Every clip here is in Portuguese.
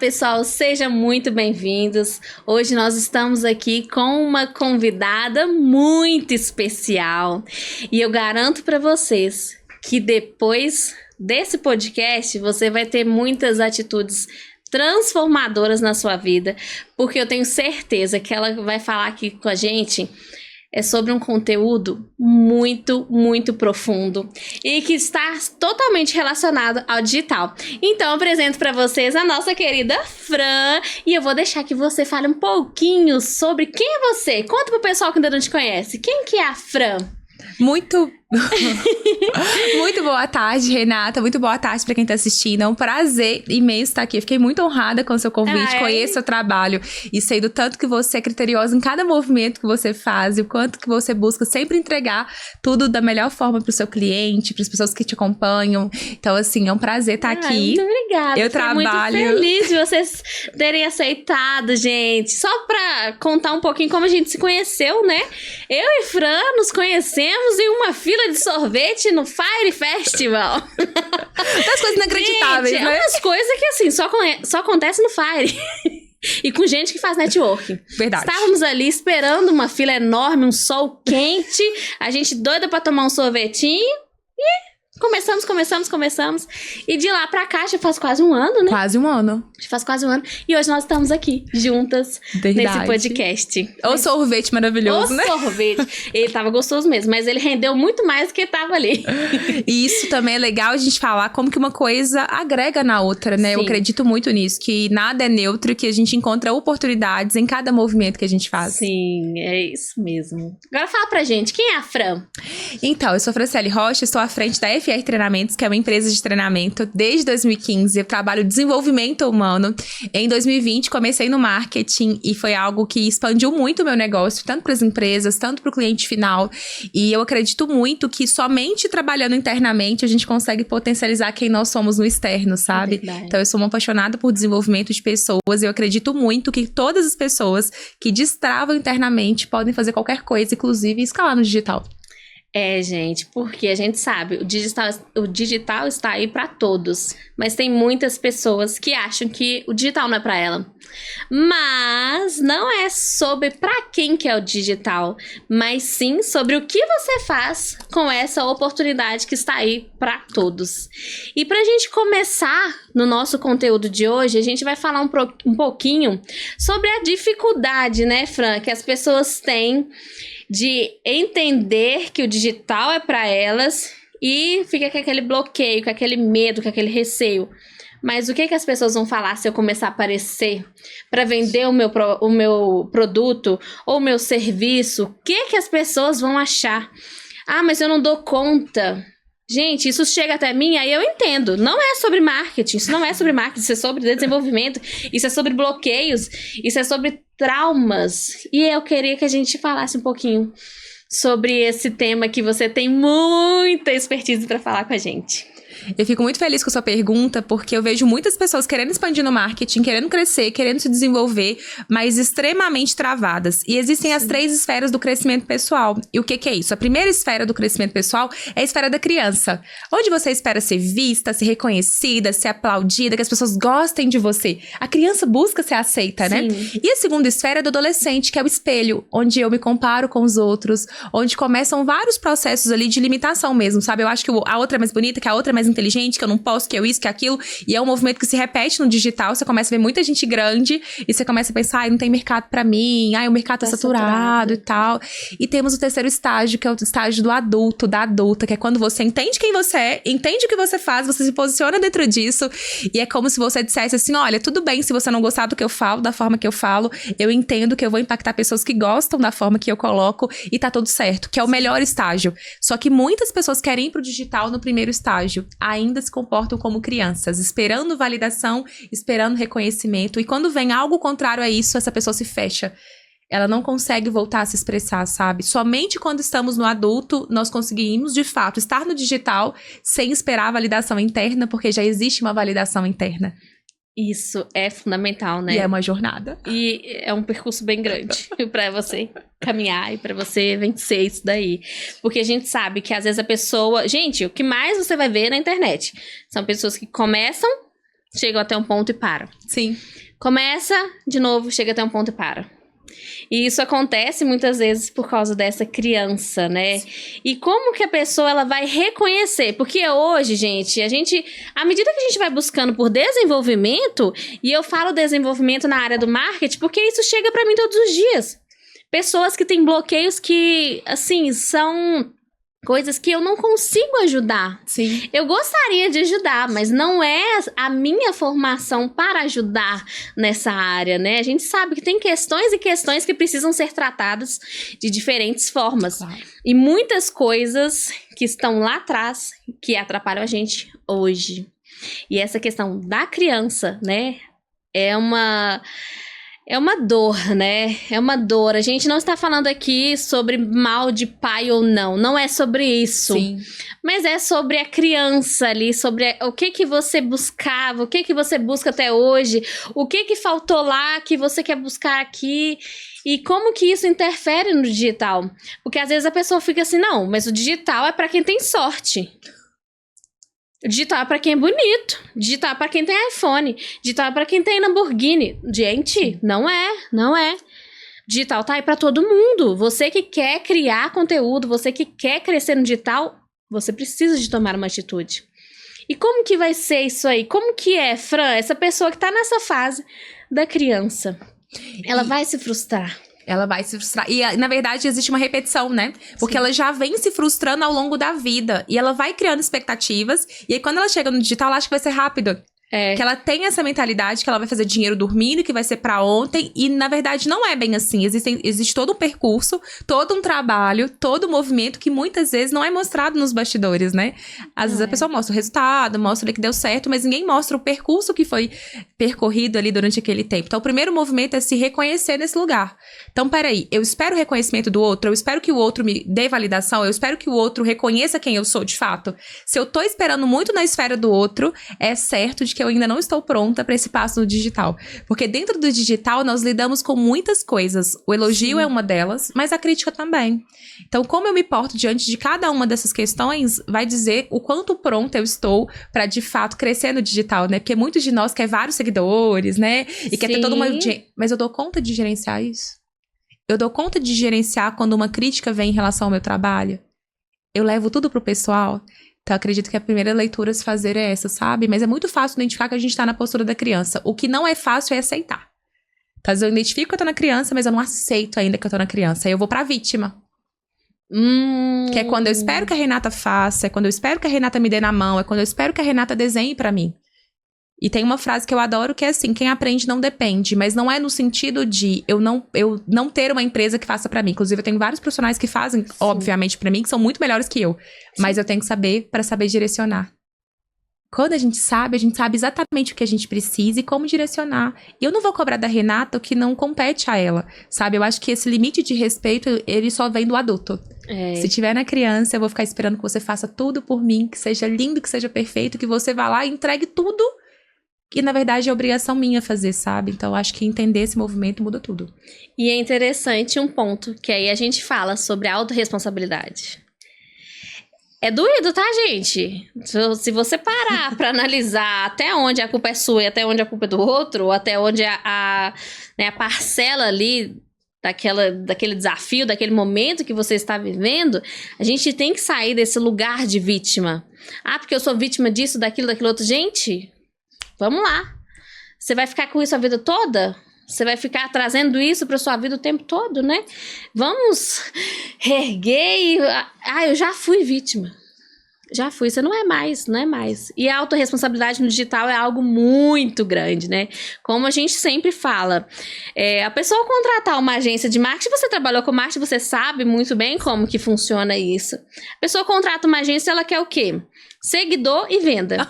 pessoal, sejam muito bem-vindos. Hoje nós estamos aqui com uma convidada muito especial e eu garanto para vocês que depois desse podcast você vai ter muitas atitudes transformadoras na sua vida, porque eu tenho certeza que ela vai falar aqui com a gente sobre um conteúdo muito, muito profundo e que está totalmente relacionado ao digital. Então, eu apresento para vocês a nossa querida Fran e eu vou deixar que você fale um pouquinho sobre quem é você. Conta pro pessoal que ainda não te conhece. Quem que é a Fran? Muito boa tarde, Renata. Muito boa tarde pra quem tá assistindo. É um prazer imenso estar aqui. Eu fiquei muito honrada com o seu convite. Conheço o seu trabalho e sei do tanto que você é criteriosa em cada movimento que você faz e o quanto que você busca sempre entregar tudo da melhor forma pro seu cliente, pras pessoas que te acompanham. Então, assim, é um prazer estar aqui. Muito obrigada. Eu trabalho... muito feliz de vocês terem aceitado, gente. Só pra contar um pouquinho como a gente se conheceu, né? Eu e Fran nos conhecemos em uma fila de sorvete no Fire Festival. Das coisas inacreditáveis, gente, né? É umas coisas que, assim, só acontece no Fire. E com gente que faz networking. Verdade. Estávamos ali esperando uma fila enorme, um sol quente, a gente doida pra tomar um sorvetinho e... Começamos. E de lá pra cá já faz quase um ano, né? Quase um ano. Já faz quase um ano. E hoje nós estamos aqui, juntas, Verdade. nesse podcast. O sorvete maravilhoso, né? O sorvete. Ele tava gostoso mesmo, mas ele rendeu muito mais do que tava ali. E isso também é legal a gente falar como que uma coisa agrega na outra, né? Sim. Eu acredito muito nisso, que nada é neutro, que a gente encontra oportunidades em cada movimento que a gente faz. Sim, é isso mesmo. Agora fala pra gente, quem é a Fran? Então, eu sou a Franciele Rocha, estou à frente da FR Treinamentos, que é uma empresa de treinamento. Desde 2015, eu trabalho desenvolvimento humano. Em 2020, comecei no marketing e foi algo que expandiu muito o meu negócio, tanto para as empresas, tanto para o cliente final. E eu acredito muito que somente trabalhando internamente a gente consegue potencializar quem nós somos no externo, sabe? Então, eu sou uma apaixonada por desenvolvimento de pessoas e eu acredito muito que todas as pessoas que destravam internamente podem fazer qualquer coisa, inclusive escalar no digital. É, gente, porque a gente sabe, o digital está aí para todos, mas tem muitas pessoas que acham que o digital não é para ela. Mas não é sobre para quem que é o digital, mas sim sobre o que você faz com essa oportunidade que está aí para todos. E para a gente começar no nosso conteúdo de hoje, a gente vai falar um pouquinho sobre a dificuldade, né, Fran, que as pessoas têm de entender que o digital é para elas e fica com aquele bloqueio, com aquele medo, com aquele receio. Mas o que as pessoas vão falar se eu começar a aparecer para vender o meu produto ou o meu serviço? O que as pessoas vão achar? Ah, mas eu não dou conta. Gente, isso chega até mim, aí eu entendo. Não é sobre marketing, isso não é sobre marketing, isso é sobre desenvolvimento, isso é sobre bloqueios, isso é sobre traumas. E eu queria que a gente falasse um pouquinho sobre esse tema que você tem muita expertise para falar com a gente. Eu fico muito feliz com a sua pergunta, porque eu vejo muitas pessoas querendo expandir no marketing, querendo crescer, querendo se desenvolver, mas extremamente travadas. E existem as 3 esferas do crescimento pessoal. E o que é isso? A primeira esfera do crescimento pessoal é a esfera da criança, onde você espera ser vista, ser reconhecida, ser aplaudida, que as pessoas gostem de você. A criança busca ser aceita, né? E a segunda esfera é do adolescente, que é o espelho, onde eu me comparo com os outros, onde começam vários processos ali de limitação mesmo, sabe? Eu acho que a outra é mais bonita, que a outra é mais inteligente, que eu não posso, que eu isso, que aquilo. E é um movimento que se repete no digital. Você começa a ver muita gente grande e você começa a pensar, não tem mercado pra mim, o mercado tá saturado e tal. E temos o terceiro estágio, que é o estágio do adulto, da adulta, que é quando você entende quem você é, entende o que você faz, você se posiciona dentro disso e é como se você dissesse assim, olha, tudo bem se você não gostar do que eu falo, da forma que eu falo, eu entendo que eu vou impactar pessoas que gostam da forma que eu coloco e tá tudo certo, que é o melhor estágio. Só que muitas pessoas querem ir pro digital no primeiro estágio, ainda se comportam como crianças, esperando validação, esperando reconhecimento. E quando vem algo contrário a isso, essa pessoa se fecha. Ela não consegue voltar a se expressar, sabe? Somente quando estamos no adulto, nós conseguimos, de fato, estar no digital sem esperar a validação interna, porque já existe uma validação interna. Isso é fundamental, né? E é uma jornada. E é um percurso bem grande pra você caminhar e pra você vencer isso daí. Porque a gente sabe que às vezes a pessoa... Gente, o que mais você vai ver na internet são pessoas que começam chegam até um ponto e param. Sim. Começa de novo, chega até um ponto e para. E isso acontece muitas vezes por causa dessa criança, né? E como que a pessoa ela vai reconhecer? Porque hoje, gente, à medida que a gente vai buscando por desenvolvimento, e eu falo desenvolvimento na área do marketing, porque isso chega pra mim todos os dias. Pessoas que têm bloqueios que, assim, são coisas que eu não consigo ajudar. Sim. Eu gostaria de ajudar, mas não é a minha formação para ajudar nessa área, né? A gente sabe que tem questões e questões que precisam ser tratadas de diferentes formas. Claro. E muitas coisas que estão lá atrás que atrapalham a gente hoje. E essa questão da criança, né? É uma dor, né? É uma dor. A gente não está falando aqui sobre mal de pai ou não. Não é sobre isso. Sim. Mas é sobre a criança ali, sobre o que você buscava, o que você busca até hoje, o que faltou lá que você quer buscar aqui e como que isso interfere no digital. Porque às vezes a pessoa fica assim, não, mas o digital é para quem tem sorte. O digital é pra quem é bonito. Digital é pra quem tem iPhone. Digital é pra quem tem Lamborghini. Gente, não é. Digital tá aí pra todo mundo. Você que quer criar conteúdo, você que quer crescer no digital, você precisa de tomar uma atitude. E como que vai ser isso aí? Como que é, Fran, essa pessoa que tá nessa fase da criança? Ela vai se frustrar. Ela vai se frustrar. E, na verdade, existe uma repetição, né? Porque ela já vem se frustrando ao longo da vida. E ela vai criando expectativas. E aí, quando ela chega no digital, ela acha que vai ser rápido. Que ela tem essa mentalidade que ela vai fazer dinheiro dormindo, que vai ser pra ontem. E, na verdade, não é bem assim. Existe todo um percurso, todo um trabalho, todo um movimento que muitas vezes não é mostrado nos bastidores, né? Às vezes a pessoa mostra o resultado, mostra ali que deu certo, mas ninguém mostra o percurso que foi percorrido ali durante aquele tempo. Então, o primeiro movimento é se reconhecer nesse lugar. Então, peraí, eu espero o reconhecimento do outro, eu espero que o outro me dê validação, eu espero que o outro reconheça quem eu sou de fato. Se eu tô esperando muito na esfera do outro, é certo de que eu ainda não estou pronta para esse passo no digital. Porque dentro do digital, nós lidamos com muitas coisas. O elogio é uma delas, mas a crítica também. Então, como eu me porto diante de cada uma dessas questões, vai dizer o quanto pronta eu estou para, de fato, crescer no digital, né? Porque muitos de nós quer vários seguidores, né? E quer ter toda uma... Mas eu dou conta de gerenciar isso? Eu dou conta de gerenciar quando uma crítica vem em relação ao meu trabalho? Eu levo tudo pro pessoal? Então, acredito que a primeira leitura a se fazer é essa, sabe? Mas é muito fácil identificar que a gente tá na postura da criança. O que não é fácil é aceitar. Então, às vezes eu identifico que eu tô na criança, mas eu não aceito ainda que eu tô na criança. Aí eu vou pra vítima. Que é quando eu espero que a Renata faça, é quando eu espero que a Renata me dê na mão, é quando eu espero que a Renata desenhe pra mim. E tem uma frase que eu adoro que é assim, quem aprende não depende, mas não é no sentido de eu não ter uma empresa que faça pra mim. Inclusive, eu tenho vários profissionais que fazem, obviamente, pra mim, que são muito melhores que eu. Sim. Mas eu tenho que saber pra saber direcionar. Quando a gente sabe exatamente o que a gente precisa e como direcionar. E eu não vou cobrar da Renata o que não compete a ela, sabe? Eu acho que esse limite de respeito, ele só vem do adulto. Se tiver na criança, eu vou ficar esperando que você faça tudo por mim, que seja lindo, que seja perfeito, que você vá lá e entregue tudo. Que, na verdade, é obrigação minha fazer, sabe? Então, eu acho que entender esse movimento muda tudo. E é interessante um ponto, que aí a gente fala sobre a autorresponsabilidade. É doído, tá, gente? Se você parar pra analisar até onde a culpa é sua e até onde a culpa é do outro, ou até onde a parcela ali daquele desafio, daquele momento que você está vivendo, a gente tem que sair desse lugar de vítima. Ah, porque eu sou vítima disso, daquilo outro. Gente... Vamos lá. Você vai ficar com isso a vida toda? Você vai ficar trazendo isso pra sua vida o tempo todo, né? Vamos reerguer e... eu já fui vítima. Já fui. Você não é mais. E a autorresponsabilidade no digital é algo muito grande, né? Como a gente sempre fala. A pessoa contratar uma agência de marketing, você trabalhou com marketing, você sabe muito bem como que funciona isso. A pessoa contrata uma agência, ela quer o quê? Seguidor e venda.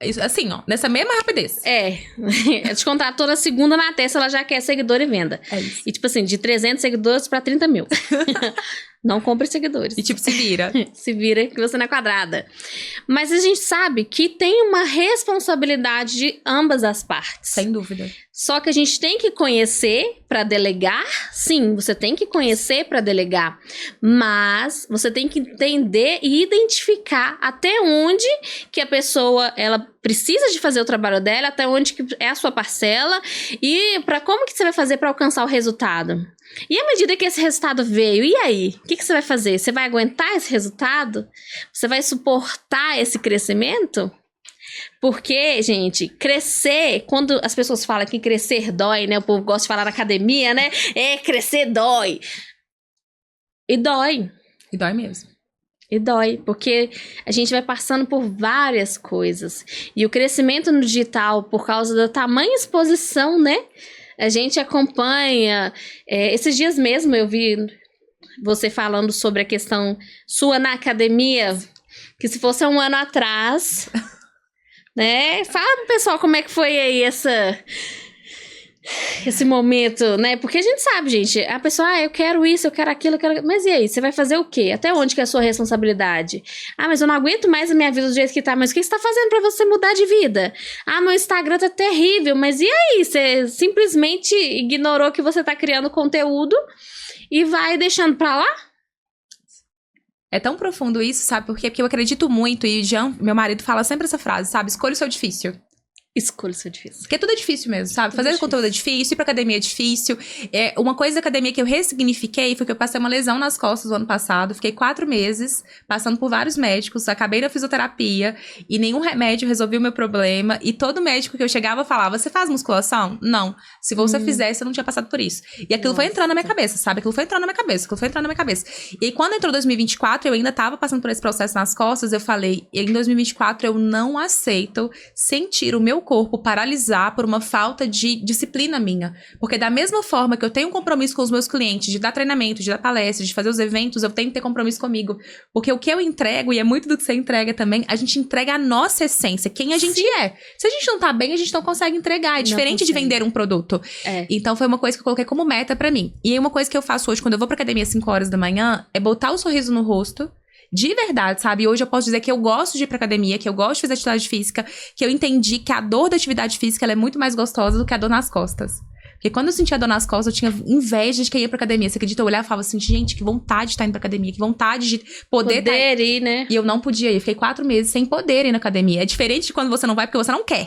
Isso, assim, ó, nessa mesma rapidez. Ela te contratou na segunda, na terça, ela já quer seguidor e venda. É isso. E tipo assim, de 300 seguidores pra 30 mil. Não compre seguidores. E tipo, se vira. Se vira que você não é quadrada. Mas a gente sabe que tem uma responsabilidade de ambas as partes. Sem dúvida. Só que a gente tem que conhecer para delegar. Sim, você tem que conhecer para delegar. Mas você tem que entender e identificar até onde que a pessoa ela precisa de fazer o trabalho dela, até onde que é a sua parcela e para como que você vai fazer para alcançar o resultado. E à medida que esse resultado veio, e aí? O que você vai fazer? Você vai aguentar esse resultado? Você vai suportar esse crescimento? Porque, gente, crescer, quando as pessoas falam que crescer dói, né? O povo gosta de falar na academia, né? Crescer dói. E dói. E dói mesmo. E dói, porque a gente vai passando por várias coisas. E o crescimento no digital, por causa da tamanha exposição, né? A gente acompanha. Esses dias mesmo eu vi você falando sobre a questão sua na academia, que se fosse um ano atrás... Né? Fala pro pessoal como é que foi aí esse momento, né? Porque a gente sabe, gente, a pessoa, eu quero isso, eu quero aquilo, mas e aí? Você vai fazer o quê? Até onde que é a sua responsabilidade? Mas eu não aguento mais a minha vida do jeito que tá. Mas o que você tá fazendo pra você mudar de vida? Meu Instagram tá terrível, mas e aí? Você simplesmente ignorou que você tá criando conteúdo e vai deixando pra lá? É tão profundo isso, sabe? Porque eu acredito muito, e meu marido fala sempre essa frase, sabe? Escolha o seu difícil. Escolha o seu difícil. Porque tudo é difícil mesmo, sabe? Fazer conteúdo é difícil, ir pra academia é difícil. Uma coisa da academia que eu ressignifiquei foi que eu passei uma lesão nas costas no ano passado. Fiquei 4 meses passando por vários médicos, acabei na fisioterapia e nenhum remédio resolveu o meu problema. E todo médico que eu chegava falava, você faz musculação? Não. Se você fizesse, eu não tinha passado por isso. E aquilo foi entrando na minha cabeça, sabe? Aquilo foi entrando na minha cabeça. E aí, quando entrou 2024, eu ainda tava passando por esse processo nas costas, eu falei, em 2024 eu não aceito sentir o meu corpo paralisar por uma falta de disciplina minha. Porque da mesma forma que eu tenho um compromisso com os meus clientes, de dar treinamento, de dar palestras, de fazer os eventos, eu tenho que ter compromisso comigo. Porque o que eu entrego, e é muito do que você entrega também, a gente entrega a nossa essência, quem a gente é. Se a gente não tá bem, a gente não consegue entregar. É diferente de vender um produto. Então foi uma coisa que eu coloquei como meta pra mim. E aí uma coisa que eu faço hoje, quando eu vou pra academia às 5 horas da manhã, é botar o sorriso no rosto. De verdade, sabe? Hoje eu posso dizer que eu gosto de ir pra academia, que eu gosto de fazer atividade física, que eu entendi que a dor da atividade física ela é muito mais gostosa do que a dor nas costas. Porque quando eu sentia dor nas costas, eu tinha inveja de quem ia pra academia. Você acredita? Eu olhava e falava assim, gente, que vontade de estar indo pra academia, que vontade de poder ir, né? E eu não podia ir. Eu fiquei 4 meses sem poder ir na academia. É diferente de quando você não vai porque você não quer.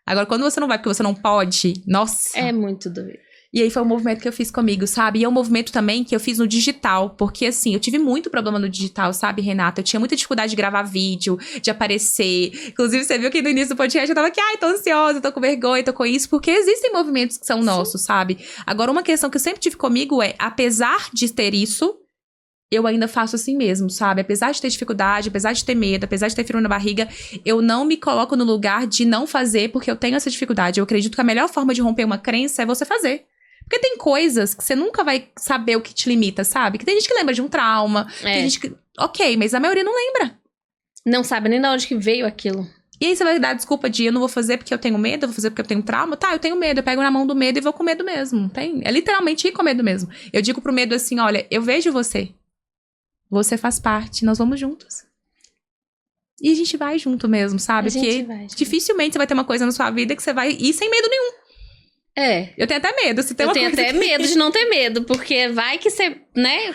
Agora, quando você não vai porque você não pode, nossa. É muito doido. E aí foi um movimento que eu fiz comigo, sabe? E é um movimento também que eu fiz no digital. Porque, assim, eu tive muito problema no digital, sabe, Renata? Eu tinha muita dificuldade de gravar vídeo, de aparecer. Inclusive, você viu que no início do podcast eu tava aqui, tô ansiosa, tô com vergonha, tô com isso. Porque existem movimentos que são nossos, sabe? Agora, uma questão que eu sempre tive comigo é, apesar de ter isso, eu ainda faço assim mesmo, sabe? Apesar de ter dificuldade, apesar de ter medo, apesar de ter frio na barriga, eu não me coloco no lugar de não fazer porque eu tenho essa dificuldade. Eu acredito que a melhor forma de romper uma crença é você fazer. Porque tem coisas que você nunca vai saber o que te limita, sabe? Que tem gente que lembra de um trauma, tem gente que... Ok, mas a maioria não lembra. Não sabe nem de onde que veio aquilo. E aí você vai dar desculpa de eu não vou fazer porque eu tenho medo, eu vou fazer porque eu tenho trauma. Tá, eu tenho medo, eu pego na mão do medo e vou com medo mesmo. É literalmente ir com medo mesmo. Eu digo pro medo assim, olha, eu vejo você. Você faz parte, nós vamos juntos. E a gente vai junto mesmo, sabe? Porque dificilmente você vai ter uma coisa na sua vida que você vai ir sem medo nenhum. Eu tenho até medo. Se tem eu tenho até medo de não ter medo, porque vai que você, né,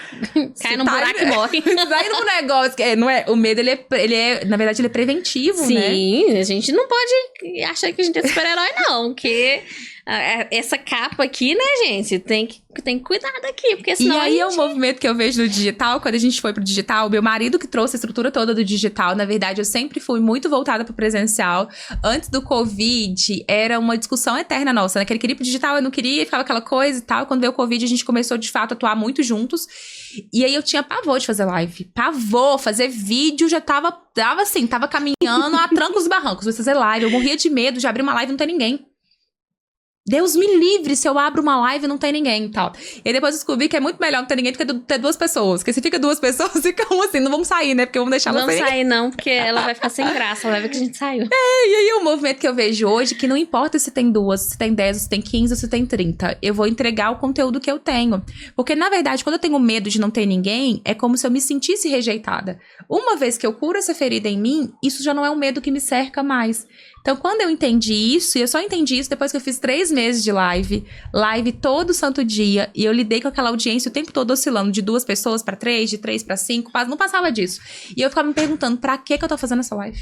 cai num buraco e morre. Vai num negócio que não é, o medo, ele é, na verdade, ele é preventivo, né? Sim, a gente não pode achar que a gente é super-herói, não, porque essa capa aqui, né, gente, tem que cuidar daqui, porque senão E aí é um movimento que eu vejo no digital, quando a gente foi pro digital, meu marido que trouxe a estrutura toda do digital, na verdade, eu sempre fui muito voltada pro presencial. Antes do Covid, era uma discussão eterna nossa, né, que ele queria ir pro digital, eu não queria, ficava aquela coisa e tal. Quando veio o Covid, a gente começou, de fato, a atuar muito juntos. E aí eu tinha pavor de fazer live. Pavor, fazer vídeo, já tava caminhando a trancos e barrancos, vou fazer live. Eu morria de medo de abrir uma live e não ter ninguém. Deus me livre se eu abro uma live e não tem ninguém e tal. E aí depois eu descobri que é muito melhor não ter ninguém do que ter 2 pessoas. Porque se fica 2 pessoas, ficam assim, não vamos sair, né? Porque vamos deixar ela sem. Não vamos sair não, porque ela vai ficar sem graça, ela vai ver que a gente saiu. E aí o movimento que eu vejo hoje, que não importa se tem 2, se tem 10, se tem 15, se tem 30. Eu vou entregar o conteúdo que eu tenho. Porque, na verdade, quando eu tenho medo de não ter ninguém, é como se eu me sentisse rejeitada. Uma vez que eu curo essa ferida em mim, isso já não é um medo que me cerca mais. Então, quando eu entendi isso, e eu só entendi isso depois que eu fiz 3 meses de live todo santo dia, e eu lidei com aquela audiência o tempo todo oscilando de 2 pessoas pra 3, de 3 pra 5, não passava disso. E eu ficava me perguntando, pra que eu tô fazendo essa live?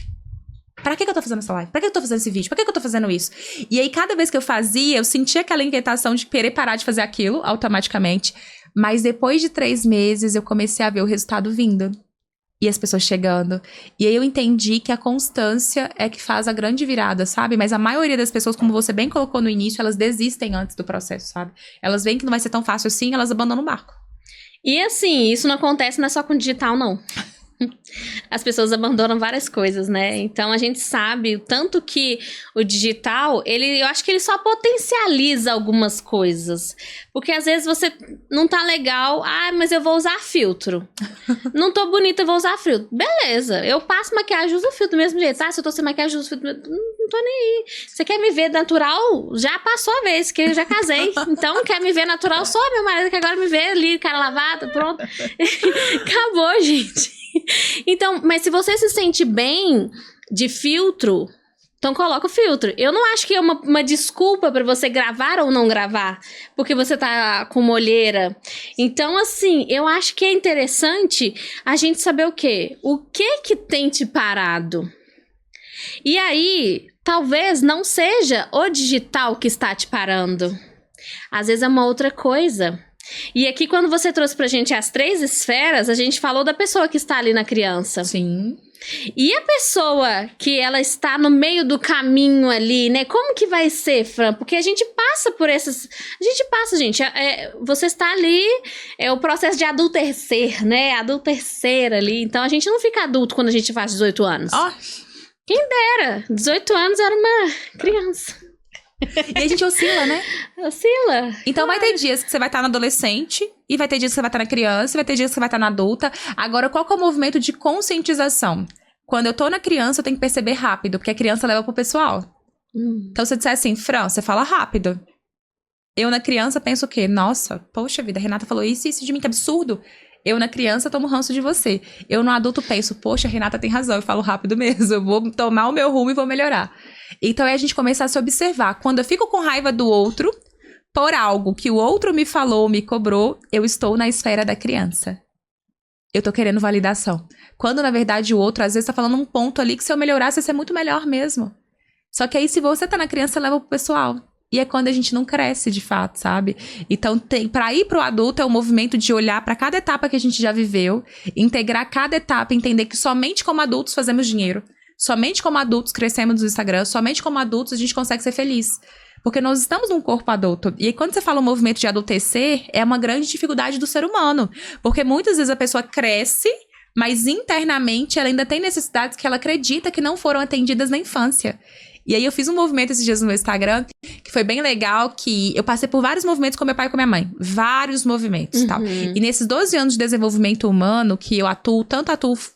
Pra que eu tô fazendo essa live? Pra que eu tô fazendo esse vídeo? Pra que eu tô fazendo isso? E aí, cada vez que eu fazia, eu sentia aquela inquietação de querer parar de fazer aquilo automaticamente. Mas depois de 3 meses, eu comecei a ver o resultado vindo. E as pessoas chegando. E aí eu entendi que a constância é que faz a grande virada, sabe? Mas a maioria das pessoas, como você bem colocou no início, elas desistem antes do processo, sabe? Elas veem que não vai ser tão fácil assim, elas abandonam o barco. E assim, isso não acontece não é só com digital, não. As pessoas abandonam várias coisas, né? Então a gente sabe o tanto que o digital, eu acho que ele só potencializa algumas coisas. Porque às vezes você não tá legal, mas eu vou usar filtro. Não tô bonita, eu vou usar filtro. Beleza, eu passo maquiagem, uso filtro do mesmo jeito. Se eu tô sem maquiagem, uso filtro. Não tô nem aí. Você quer me ver natural? Já passou a vez, que eu já casei. Então, quer me ver natural? Só meu marido que agora me vê ali, cara lavada, pronto. Acabou, gente. Então, mas se você se sente bem de filtro, então coloca o filtro. Eu não acho que é uma desculpa pra você gravar ou não gravar, porque você tá com olheira. Então, assim, eu acho que é interessante a gente saber o quê? O que tem te parado? E aí, talvez não seja o digital que está te parando. Às vezes é uma outra coisa. E aqui, quando você trouxe pra gente as 3 esferas, a gente falou da pessoa que está ali na criança. Sim. E a pessoa que ela está no meio do caminho ali, né? Como que vai ser, Fran? Porque a gente passa por essas... A gente passa, gente. Você está ali, é o processo de adultecer, né? Adultecer ali. Então, a gente não fica adulto quando a gente faz 18 anos. Quem dera. 18 anos era uma criança. E a gente oscila, né? Oscila. Então vai ter dias que você vai estar na adolescente, e vai ter dias que você vai estar na criança, e vai ter dias que você vai estar na adulta. Agora, qual que é o movimento de conscientização? Quando eu tô na criança, eu tenho que perceber rápido, porque a criança leva pro pessoal. Então, se você disser assim, Fran, você fala rápido. Eu na criança penso o quê? Nossa, poxa vida, a Renata falou isso de mim, que absurdo. Eu na criança tomo ranço de você. Eu no adulto penso, poxa, a Renata tem razão, eu falo rápido mesmo, eu vou tomar o meu rumo e vou melhorar. Então é a gente começar a se observar. Quando eu fico com raiva do outro, por algo que o outro me falou, me cobrou, eu estou na esfera da criança. Eu tô querendo validação. Quando, na verdade, o outro, às vezes, tá falando um ponto ali que se eu melhorasse, ia ser muito melhor mesmo. Só que aí, se você tá na criança, leva pro pessoal. E é quando a gente não cresce, de fato, sabe? Então, pra ir pro adulto, é um movimento de olhar pra cada etapa que a gente já viveu, integrar cada etapa, entender que somente como adultos fazemos dinheiro. Somente como adultos crescemos no Instagram, somente como adultos a gente consegue ser feliz. Porque nós estamos num corpo adulto. E aí, quando você fala o movimento de adultecer, é uma grande dificuldade do ser humano. Porque muitas vezes a pessoa cresce, mas internamente ela ainda tem necessidades que ela acredita que não foram atendidas na infância. E aí eu fiz um movimento esses dias no meu Instagram, que foi bem legal, que eu passei por vários movimentos com meu pai e com minha mãe. Vários movimentos, tal. E nesses 12 anos de desenvolvimento humano, que eu atuo,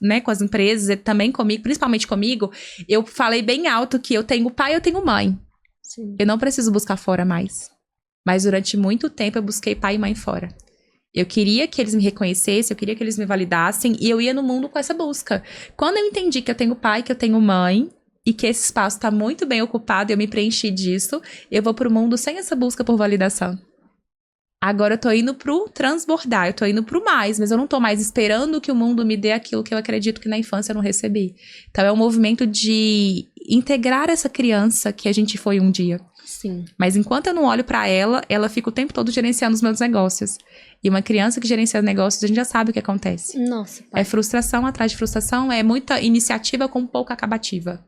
né, com as empresas e também comigo, principalmente comigo, eu falei bem alto que eu tenho pai e eu tenho mãe. Sim. Eu não preciso buscar fora mais. Mas durante muito tempo eu busquei pai e mãe fora. Eu queria que eles me reconhecessem, eu queria que eles me validassem, e eu ia no mundo com essa busca. Quando eu entendi que eu tenho pai, que eu tenho mãe, e que esse espaço está muito bem ocupado e eu me preenchi disso, eu vou pro mundo sem essa busca por validação. Agora eu tô indo pro transbordar, eu tô indo pro mais, mas eu não tô mais esperando que o mundo me dê aquilo que eu acredito que na infância eu não recebi. Então é um movimento de integrar essa criança que a gente foi um dia. Sim. Mas enquanto eu não olho pra ela, ela fica o tempo todo gerenciando os meus negócios. E uma criança que gerencia negócios, a gente já sabe o que acontece. Nossa, pai. É frustração atrás de frustração, é muita iniciativa com pouca acabativa.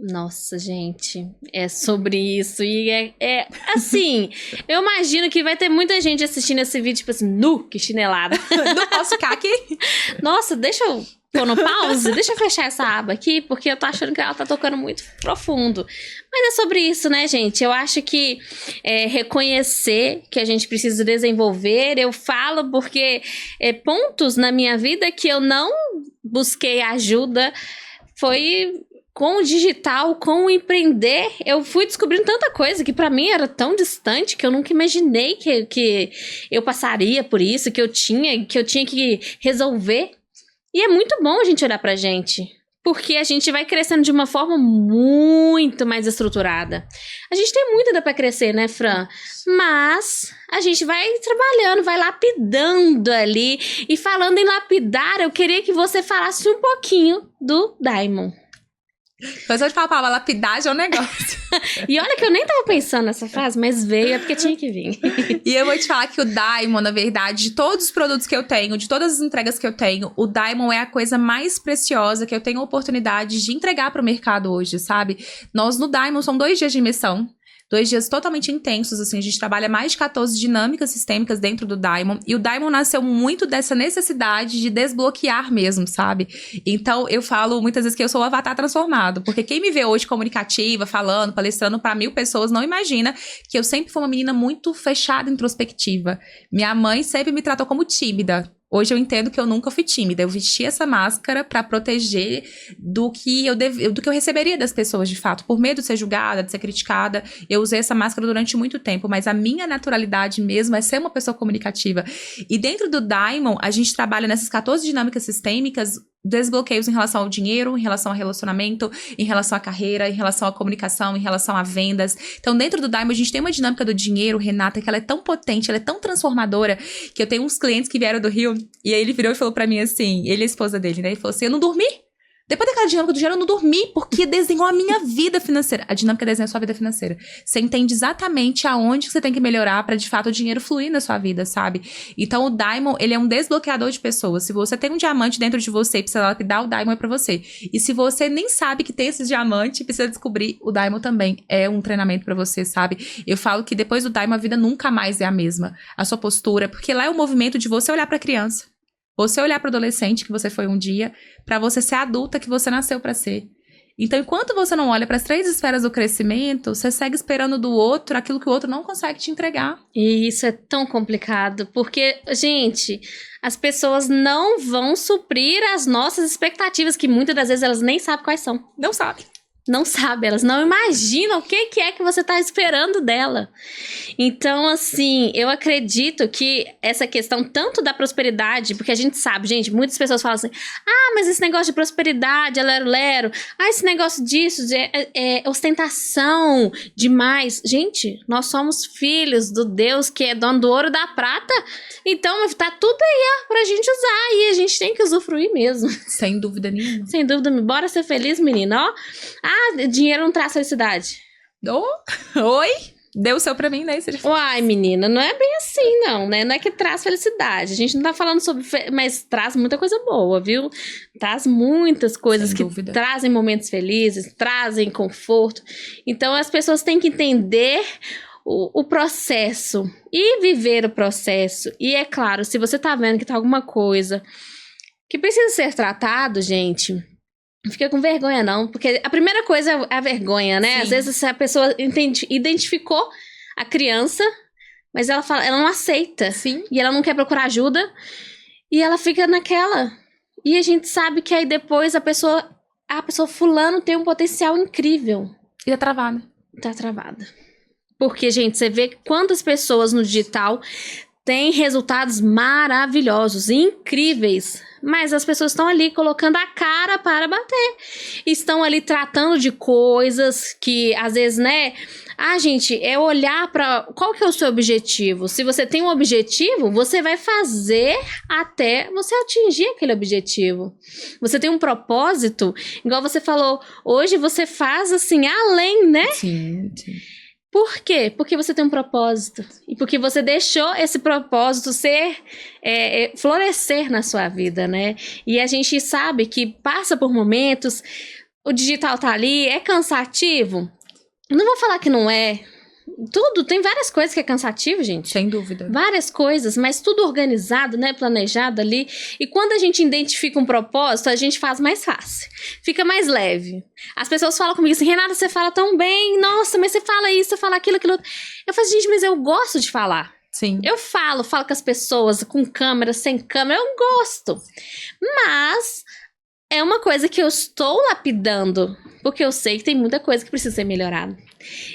Nossa, gente, é sobre isso. E é assim, eu imagino que vai ter muita gente assistindo esse vídeo, tipo assim, nu, que chinelada. Não posso ficar aqui? Nossa, deixa eu pôr no pause, deixa eu fechar essa aba aqui, porque eu tô achando que ela tá tocando muito profundo. Mas é sobre isso, né, gente? Eu acho que reconhecer que a gente precisa desenvolver, eu falo porque pontos na minha vida que eu não busquei ajuda foi... Com o digital, com o empreender, eu fui descobrindo tanta coisa que pra mim era tão distante que eu nunca imaginei que eu passaria por isso, que eu tinha que resolver. E é muito bom a gente olhar pra gente. Porque a gente vai crescendo de uma forma muito mais estruturada. A gente tem muito ainda pra crescer, né, Fran? Mas a gente vai trabalhando, vai lapidando ali. E falando em lapidar, eu queria que você falasse um pouquinho do Diamond. Depois eu te falo a palavra lapidar é um negócio. E olha que eu nem tava pensando nessa frase, mas veio, é porque tinha que vir. E eu vou te falar que o Diamond, na verdade, de todos os produtos que eu tenho, de todas as entregas que eu tenho, o Diamond é a coisa mais preciosa que eu tenho a oportunidade de entregar pro mercado hoje, sabe? Nós, no Diamond, são 2 dias de imersão. 2 dias totalmente intensos, assim, a gente trabalha mais de 14 dinâmicas sistêmicas dentro do Diamond, e o Diamond nasceu muito dessa necessidade de desbloquear mesmo, sabe? Então, eu falo muitas vezes que eu sou o avatar transformado, porque quem me vê hoje comunicativa, falando, palestrando para 1000 pessoas, não imagina que eu sempre fui uma menina muito fechada, introspectiva. Minha mãe sempre me tratou como tímida. Hoje eu entendo que eu nunca fui tímida. Eu vesti essa máscara pra proteger do que eu receberia das pessoas, de fato. Por medo de ser julgada, de ser criticada. Eu usei essa máscara durante muito tempo. Mas a minha naturalidade mesmo é ser uma pessoa comunicativa. E dentro do Diamond, a gente trabalha nessas 14 dinâmicas sistêmicas, desbloqueios em relação ao dinheiro, em relação ao relacionamento, em relação à carreira, em relação à comunicação, em relação a vendas. Então, dentro do Diamond, a gente tem uma dinâmica do dinheiro, Renata, que ela é tão potente, ela é tão transformadora, que eu tenho uns clientes que vieram do Rio, e aí ele virou e falou pra mim assim, ele e a esposa dele, né? Ele falou assim, eu não dormi. Depois daquela dinâmica do dinheiro, eu não dormi, porque desenhou a minha vida financeira. A dinâmica desenha a sua vida financeira. Você entende exatamente aonde você tem que melhorar pra, de fato, o dinheiro fluir na sua vida, sabe? Então, o Diamond, ele é um desbloqueador de pessoas. Se você tem um diamante dentro de você e precisa lapidar, o Diamond é pra você. E se você nem sabe que tem esse diamante e precisa descobrir, o Diamond também é um treinamento pra você, sabe? Eu falo que depois do Diamond, a vida nunca mais é a mesma. A sua postura, porque lá é o movimento de você olhar pra criança. Você olhar para o adolescente que você foi um dia, para você ser adulta que você nasceu para ser. Então, enquanto você não olha para as 3 esferas do crescimento, você segue esperando do outro aquilo que o outro não consegue te entregar. E isso é tão complicado, porque, gente, as pessoas não vão suprir as nossas expectativas, que muitas das vezes elas nem sabem quais são. Não sabe. Não sabe, elas não imaginam o que é que você tá esperando dela. Então, assim, eu acredito que essa questão tanto da prosperidade, porque a gente sabe, gente, muitas pessoas falam assim, mas esse negócio de prosperidade é lero-lero, esse negócio disso é ostentação demais. Gente, nós somos filhos do Deus que é dono do ouro e da prata, então tá tudo aí, pra gente usar, e a gente tem que usufruir mesmo. Sem dúvida nenhuma. Sem dúvida, bora ser feliz, menina, ó. Dinheiro não traz felicidade. Oi? Deu o seu pra mim, né? Uai, menina, não é bem assim, não, né? Não é que traz felicidade. A gente não tá falando sobre... Mas traz muita coisa boa, viu? Traz muitas coisas que trazem momentos felizes, trazem conforto. Então, as pessoas têm que entender o processo e viver o processo. E, é claro, se você tá vendo que tá alguma coisa que precisa ser tratado, gente... Não fica com vergonha, não. Porque a primeira coisa é a vergonha, né? Sim. Às vezes a pessoa identificou a criança, mas ela não aceita. Sim. E ela não quer procurar ajuda. E ela fica naquela. E a gente sabe que aí depois a pessoa fulano tem um potencial incrível. E tá travada. Tá travada. Porque, gente, você vê quantas pessoas no digital têm resultados maravilhosos, incríveis. Mas as pessoas estão ali colocando a cara para bater. Estão ali tratando de coisas que, às vezes, né... gente, é olhar para... Qual que é o seu objetivo? Se você tem um objetivo, você vai fazer até você atingir aquele objetivo. Você tem um propósito, igual você falou, hoje você faz, assim, além, né? Sim, sim. Por quê? Porque você tem um propósito. E porque você deixou esse propósito florescer na sua vida, né? E a gente sabe que passa por momentos, o digital tá ali, é cansativo. Não vou falar que não é. Tudo, tem várias coisas que é cansativo, gente. Sem dúvida. Várias coisas, mas tudo organizado, né? Planejado ali. E quando a gente identifica um propósito, a gente faz mais fácil. Fica mais leve. As pessoas falam comigo assim, Renata, você fala tão bem. Nossa, mas você fala isso, você fala aquilo, aquilo outro. Eu falo, gente, mas eu gosto de falar. Sim. Eu falo com as pessoas, com câmera, sem câmera, eu gosto. Mas... é uma coisa que eu estou lapidando, porque eu sei que tem muita coisa que precisa ser melhorada.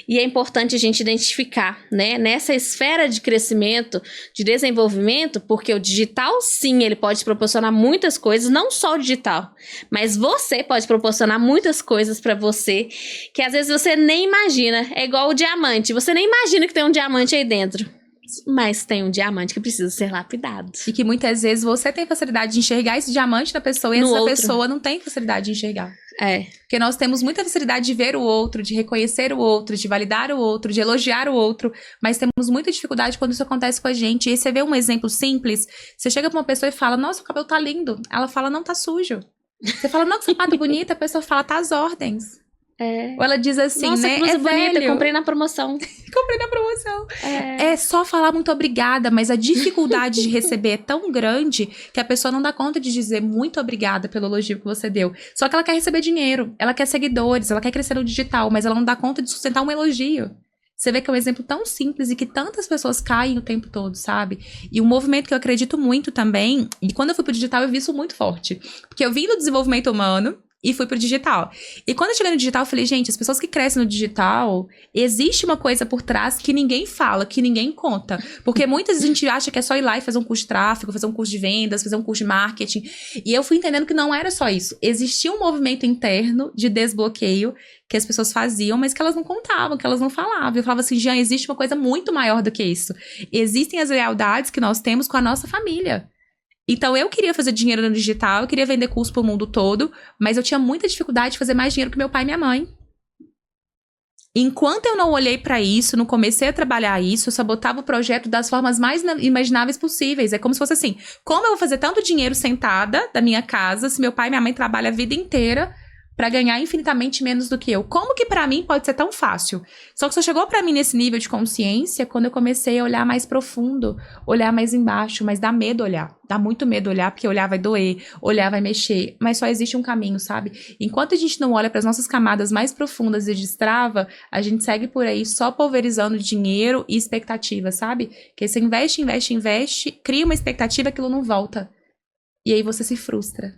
E é importante a gente identificar, né, nessa esfera de crescimento, de desenvolvimento, porque o digital, sim, ele pode proporcionar muitas coisas, não só o digital, mas você pode proporcionar muitas coisas pra você, que às vezes você nem imagina. É igual o diamante, você nem imagina que tem um diamante aí dentro, mas tem um diamante que precisa ser lapidado. E que muitas vezes você tem facilidade de enxergar esse diamante na pessoa e essa pessoa não tem facilidade de enxergar. Porque nós temos muita facilidade de ver o outro, de reconhecer o outro, de validar o outro, de elogiar o outro, mas temos muita dificuldade quando isso acontece com a gente. E aí você vê um exemplo simples, você chega pra uma pessoa e fala, nossa, o cabelo tá lindo. Ela fala, não, tá sujo. Você fala, não, que sapato bonito, a pessoa fala, tá às ordens. Ou ela diz assim, nossa, né? Nossa, bonita, velho. Comprei na promoção. Comprei na promoção. É só falar muito obrigada, mas a dificuldade de receber é tão grande que a pessoa não dá conta de dizer muito obrigada pelo elogio que você deu. Só que ela quer receber dinheiro, ela quer seguidores, ela quer crescer no digital, mas ela não dá conta de sustentar um elogio. Você vê que é um exemplo tão simples e que tantas pessoas caem o tempo todo, sabe? E um movimento que eu acredito muito também, e quando eu fui pro digital eu vi isso muito forte, porque eu vim do desenvolvimento humano e fui pro digital. E quando eu cheguei no digital, eu falei, gente, as pessoas que crescem no digital, existe uma coisa por trás que ninguém fala, que ninguém conta. Porque muitas vezes a gente acha que é só ir lá e fazer um curso de tráfego, fazer um curso de vendas, fazer um curso de marketing. E eu fui entendendo que não era só isso. Existia um movimento interno de desbloqueio que as pessoas faziam, mas que elas não contavam, que elas não falavam. Eu falava assim, Jean, existe uma coisa muito maior do que isso. Existem as lealdades que nós temos com a nossa família. Então, eu queria fazer dinheiro no digital, eu queria vender curso pro mundo todo, mas eu tinha muita dificuldade de fazer mais dinheiro que meu pai e minha mãe. Enquanto eu não olhei pra isso, não comecei a trabalhar isso, eu sabotava o projeto das formas mais imagináveis possíveis. É como se fosse assim, como eu vou fazer tanto dinheiro sentada da minha casa, se meu pai e minha mãe trabalham a vida inteira pra ganhar infinitamente menos do que eu? Como que pra mim pode ser tão fácil? Só que só chegou pra mim nesse nível de consciência quando eu comecei a olhar mais profundo, olhar mais embaixo, mas dá medo olhar. Dá muito medo olhar, porque olhar vai doer, olhar vai mexer, mas só existe um caminho, sabe? Enquanto a gente não olha pras nossas camadas mais profundas e destrava, a gente segue por aí só pulverizando dinheiro e expectativa, sabe? Que você investe, cria uma expectativa, aquilo não volta. E aí você se frustra.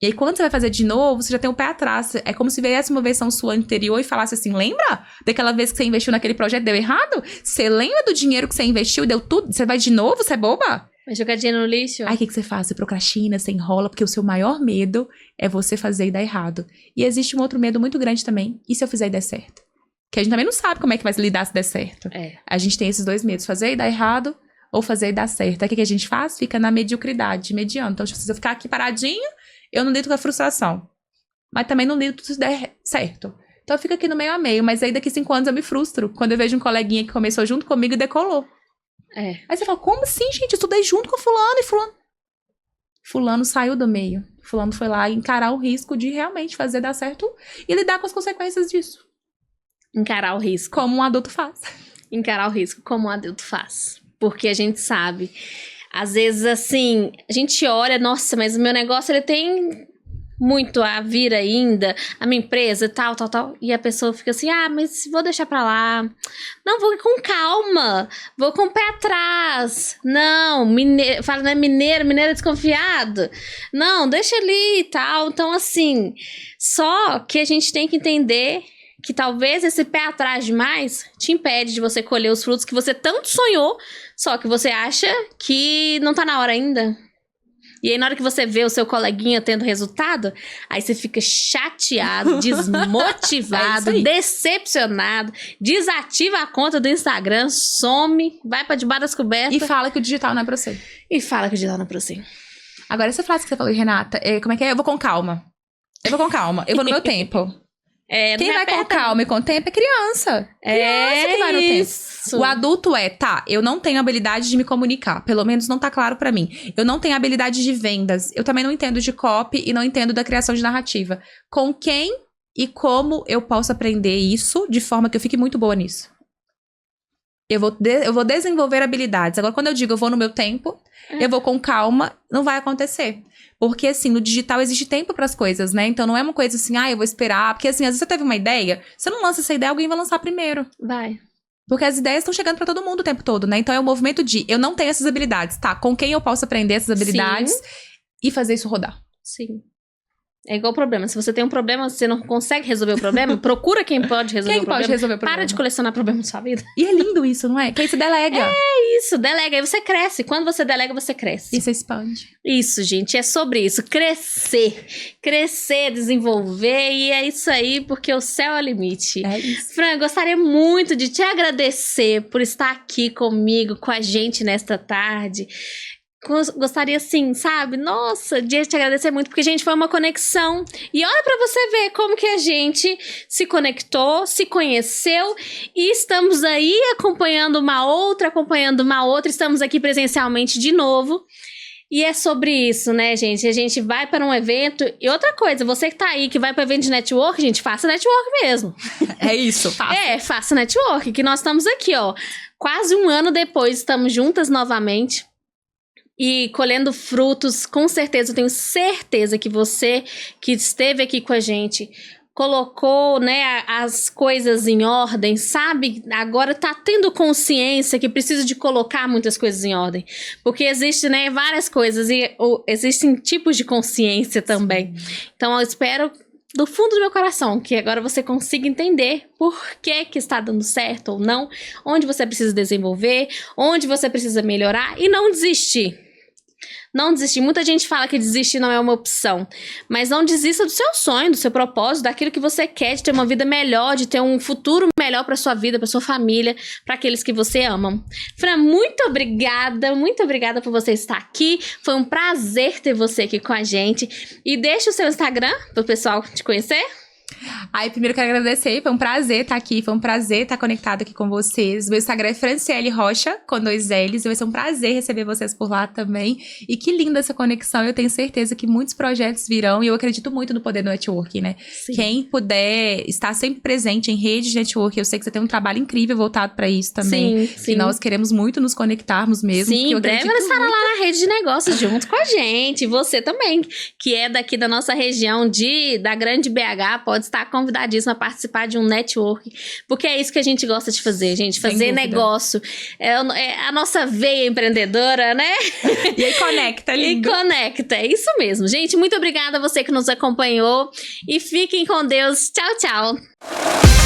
E aí, quando você vai fazer de novo, você já tem o pé atrás. É como se viesse uma versão sua anterior e falasse assim, lembra daquela vez que você investiu naquele projeto e deu errado? Você lembra do dinheiro que você investiu e deu tudo? Você vai de novo? Você é boba? Vai jogar dinheiro no lixo? Aí, o que você faz? Você procrastina, você enrola, porque o seu maior medo é você fazer e dar errado. E existe um outro medo muito grande também. E se eu fizer e der certo? Que a gente também não sabe como é que vai lidar se der certo. A gente tem esses dois medos, fazer e dar errado ou fazer e dar certo. Aí, o que a gente faz? Fica na mediocridade, mediano. Então, se eu ficar aqui paradinho, eu não lido com a frustração. Mas também não lido se der certo. Então eu fico aqui no meio a meio. Mas aí daqui 5 anos eu me frustro. Quando eu vejo um coleguinha que começou junto comigo e decolou. Aí você fala, como assim, gente? Eu estudei junto com fulano e fulano. Fulano saiu do meio. Fulano foi lá encarar o risco de realmente fazer dar certo e lidar com as consequências disso. Encarar o risco. Como um adulto faz. Encarar o risco como um adulto faz. Porque a gente sabe... Às vezes, assim, a gente olha, nossa, mas o meu negócio, ele tem muito a vir ainda, a minha empresa, tal. E a pessoa fica assim, mas vou deixar pra lá. Não, vou com calma, vou com o pé atrás. Não, fala, não é mineiro é desconfiado. Não, deixa ali e tal. Então, assim, só que a gente tem que entender que talvez esse pé atrás demais te impede de você colher os frutos que você tanto sonhou, só que você acha que não tá na hora ainda. E aí, na hora que você vê o seu coleguinha tendo resultado, aí você fica chateado, desmotivado, decepcionado, desativa a conta do Instagram, some, vai pra debaixo das cobertas. E fala que o digital não é pra você. Agora, essa frase que você falou, Renata, como é que é? Eu vou com calma. Eu vou no meu tempo. Quem vai com calma e com tempo é criança. Criança que vai no tempo. O adulto eu não tenho habilidade de me comunicar. Pelo menos não tá claro pra mim. Eu não tenho habilidade de vendas. Eu também não entendo de copy e não entendo da criação de narrativa. Com quem e como eu posso aprender isso de forma que eu fique muito boa nisso? Eu vou desenvolver habilidades. Agora, quando eu digo eu vou no meu tempo, eu vou com calma, não vai acontecer. Porque, assim, no digital existe tempo pras coisas, né? Então, não é uma coisa assim, eu vou esperar. Porque, assim, às vezes você teve uma ideia, você não lança essa ideia, alguém vai lançar primeiro. Vai. Porque as ideias estão chegando pra todo mundo o tempo todo, né? Então, é o movimento de, eu não tenho essas habilidades. Tá, com quem eu posso aprender essas habilidades e fazer isso rodar. Sim. É igual problema. Se você tem um problema, você não consegue resolver o problema, procura quem pode resolver o problema. Quem pode resolver o problema? Para de colecionar problemas na sua vida. E é lindo isso, não é? Que aí você delega. Isso, delega. Aí você cresce. Quando você delega, você cresce. E você expande. Isso, gente. É sobre isso. Crescer. Crescer, desenvolver. E é isso aí, porque o céu é o limite. É isso. Fran, gostaria muito de te agradecer por estar aqui comigo, com a gente nesta tarde. Gostaria assim, sabe? Nossa, de te agradecer muito, porque, gente, foi uma conexão. E olha pra você ver como que a gente se conectou, se conheceu e estamos aí acompanhando uma outra, estamos aqui presencialmente de novo. E é sobre isso, né, gente? A gente vai para um evento. E outra coisa, você que tá aí, que vai para evento de network, gente, faça network mesmo. É isso, faça. Faça network, que nós estamos aqui, ó. Quase um ano depois, estamos juntas novamente. E colhendo frutos, com certeza, eu tenho certeza que você que esteve aqui com a gente colocou, né, as coisas em ordem, sabe? Agora tá tendo consciência que precisa de colocar muitas coisas em ordem. Porque existe, né, várias coisas e existem tipos de consciência também. Então eu espero do fundo do meu coração que agora você consiga entender por que está dando certo ou não, onde você precisa desenvolver, onde você precisa melhorar e não desistir. Não desistir. Muita gente fala que desistir não é uma opção. Mas não desista do seu sonho, do seu propósito, daquilo que você quer, de ter uma vida melhor, de ter um futuro melhor para sua vida, para sua família, para aqueles que você ama. Fran, muito obrigada por você estar aqui. Foi um prazer ter você aqui com a gente. E deixa o seu Instagram para o pessoal te conhecer. Aí, primeiro quero agradecer, foi um prazer estar aqui, foi um prazer estar conectado aqui com vocês. Meu Instagram é Franciele Rocha, com 2 L's, vai ser um prazer receber vocês por lá também. E que linda essa conexão, eu tenho certeza que muitos projetos virão e eu acredito muito no poder do networking, né? Sim. Quem puder estar sempre presente em rede de networking, eu sei que você tem um trabalho incrível voltado para isso também. Sim. E nós queremos muito nos conectarmos mesmo. Sim, em breve ela estará lá na rede de negócios junto com a gente, e você também, que é daqui da nossa região da Grande BH, pode estar convidadíssima a participar de um network, porque é isso que a gente gosta de fazer, gente, fazer negócio, é a nossa veia empreendedora, né? E aí conecta, lindo. E conecta, é isso mesmo, gente, muito obrigada a você que nos acompanhou, e fiquem com Deus, tchau, tchau.